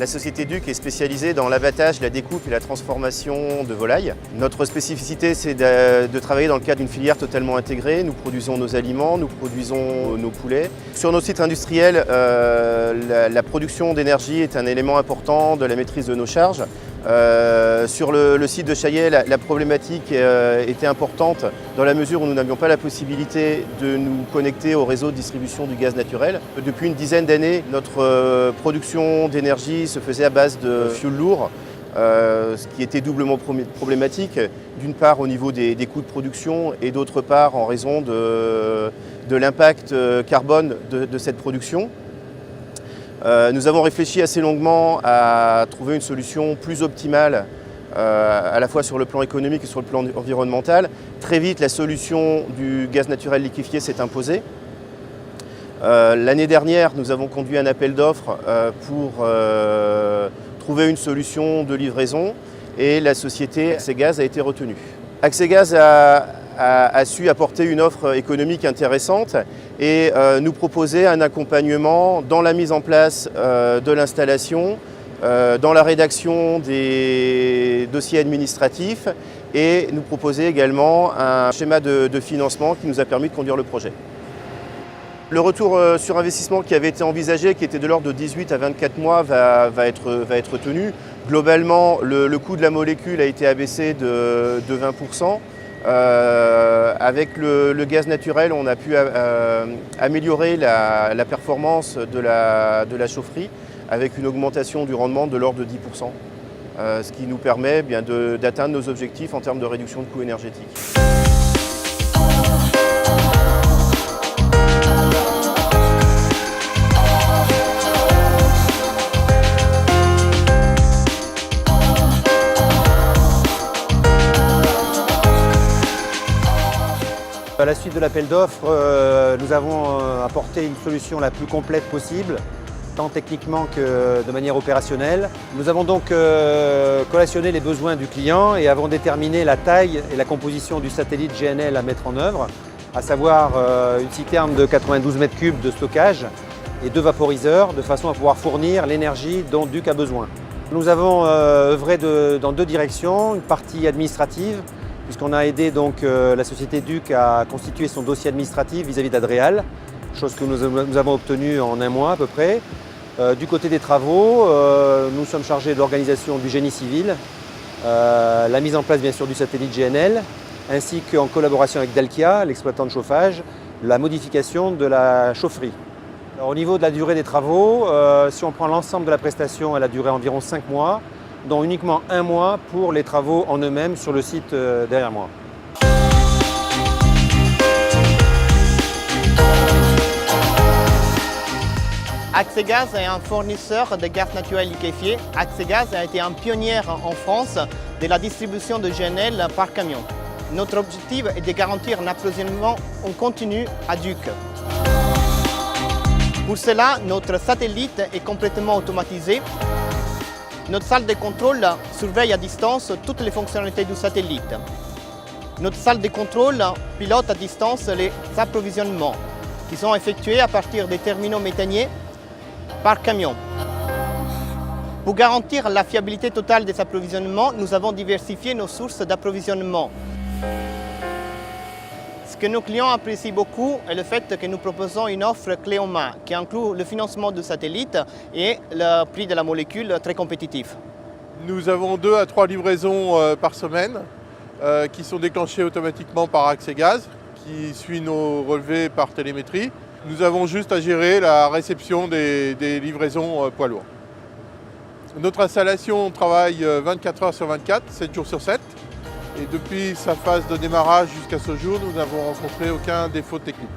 La société Duc est spécialisée dans l'abattage, la découpe et la transformation de volailles. Notre spécificité, c'est de travailler dans le cadre d'une filière totalement intégrée. Nous produisons nos aliments, nous produisons nos poulets. Sur nos sites industriels, la production d'énergie est un élément important de la maîtrise de nos charges. Sur le site de Chaillet, la problématique était importante dans la mesure où nous n'avions pas la possibilité de nous connecter au réseau de distribution du gaz naturel. Depuis une dizaine d'années, notre production d'énergie se faisait à base de fioul lourd, ce qui était doublement problématique, d'une part au niveau des coûts de production et d'autre part en raison de l'impact carbone de cette production. Nous avons réfléchi assez longuement à trouver une solution plus optimale à la fois sur le plan économique et sur le plan environnemental. Très vite, la solution du gaz naturel liquéfié s'est imposée. L'année dernière, nous avons conduit un appel d'offres pour trouver une solution de livraison et la société Accegaz a été retenue. Accegaz a su apporter une offre économique intéressante et nous proposer un accompagnement dans la mise en place de l'installation, dans la rédaction des dossiers administratifs et nous proposer également un schéma de financement qui nous a permis de conduire le projet. Le retour sur investissement qui avait été envisagé, qui était de l'ordre de 18 à 24 mois, va être tenu. Globalement, le coût de la molécule a été abaissé de 20%. Avec le gaz naturel, on a pu améliorer la performance de la chaufferie avec une augmentation du rendement de l'ordre de 10%, ce qui nous permet d'atteindre nos objectifs en termes de réduction de coûts énergétiques. À la suite de l'appel d'offres, nous avons apporté une solution la plus complète possible, tant techniquement que de manière opérationnelle. Nous avons donc collationné les besoins du client et avons déterminé la taille et la composition du satellite GNL à mettre en œuvre, à savoir une citerne de 92 m3 de stockage et 2 vaporiseurs, de façon à pouvoir fournir l'énergie dont Duc a besoin. Nous avons œuvré dans 2 directions, une partie administrative, puisqu'on a aidé donc la société Duc à constituer son dossier administratif vis-à-vis d'Adréal, chose que nous avons obtenue en 1 mois à peu près. Du côté des travaux, nous sommes chargés de l'organisation du génie civil, la mise en place bien sûr du satellite GNL, ainsi qu'en collaboration avec Dalkia, l'exploitant de chauffage, la modification de la chaufferie. Alors, au niveau de la durée des travaux, si on prend l'ensemble de la prestation, elle a duré environ 5 mois. Dont uniquement 1 mois pour les travaux en eux-mêmes sur le site derrière moi. Accegaz est un fournisseur de gaz naturel liquéfié. Accegaz a été un pionnier en France de la distribution de GNL par camion. Notre objectif est de garantir un approvisionnement en continu à Duc. Pour cela, notre satellite est complètement automatisé. Notre salle de contrôle surveille à distance toutes les fonctionnalités du satellite. Notre salle de contrôle pilote à distance les approvisionnements qui sont effectués à partir des terminaux méthaniers par camion. Pour garantir la fiabilité totale des approvisionnements, nous avons diversifié nos sources d'approvisionnement. Ce que nos clients apprécient beaucoup est le fait que nous proposons une offre clé en main qui inclut le financement du satellite et le prix de la molécule très compétitif. Nous avons 2 à 3 livraisons par semaine qui sont déclenchées automatiquement par Accegaz, qui suit nos relevés par télémétrie. Nous avons juste à gérer la réception des livraisons poids lourds. Notre installation travaille 24 heures sur 24, 7 jours sur 7. Et depuis sa phase de démarrage jusqu'à ce jour, nous n'avons rencontré aucun défaut technique.